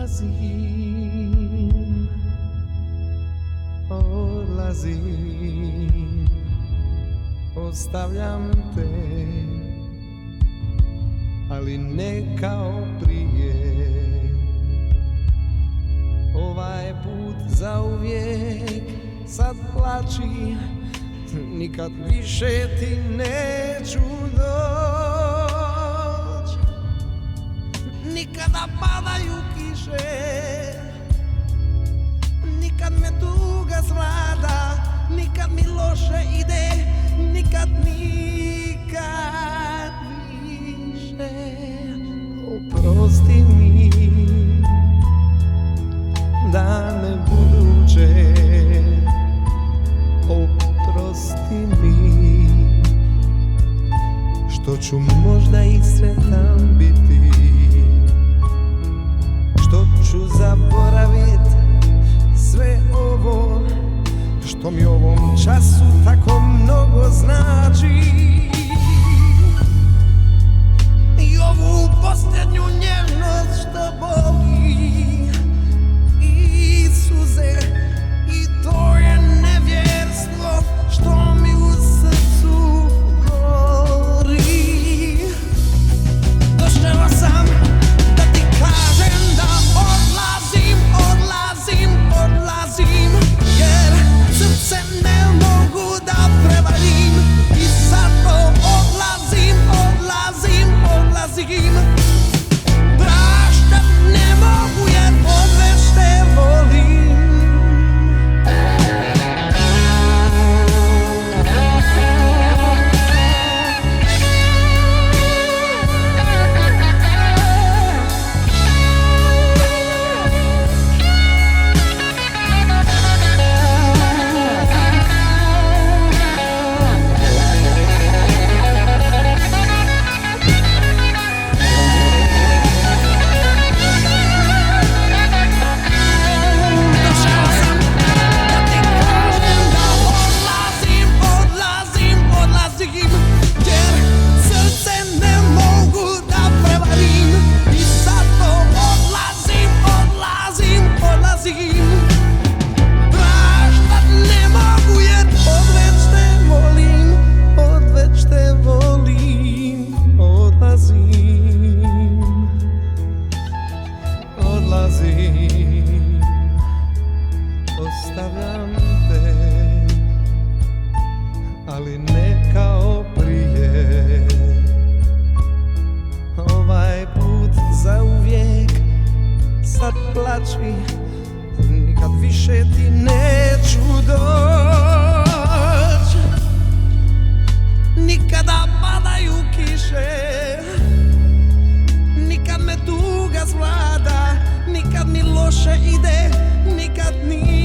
odlazim, odlazim, ostavljam te, ali ne kao prije. Ovaj put zauvijek, sad plači, nikad više ti neću doć. Nikada padaju kiše, nikad me tuga zvlada, nikad mi loše ide, nikad više. Oprosti mi dane buduće, oprosti mi što ću možda i sretan biti, što ću zaboravit sve ovo što mi u ovom času tako mnogo znači. I ovu posljednju nježnost što boli, i suze, i to je nevjerstvo što mi u srcu gori. Došao sam da ti kažem da odlazim, odlazim, odlazim, jer srce ne mogu da prevarim i zato odlazim, odlazim, odlazim. Praštat ne mogu jer odveć te volim. Odlazim, ostavljam te, ali ne kao prije. Ovaj put zauvijek, sad plači, nikad više ti neću doć. Nikada padaju kiše, nikad me tuga zvlada, nikad mi loše ide, nikad nije.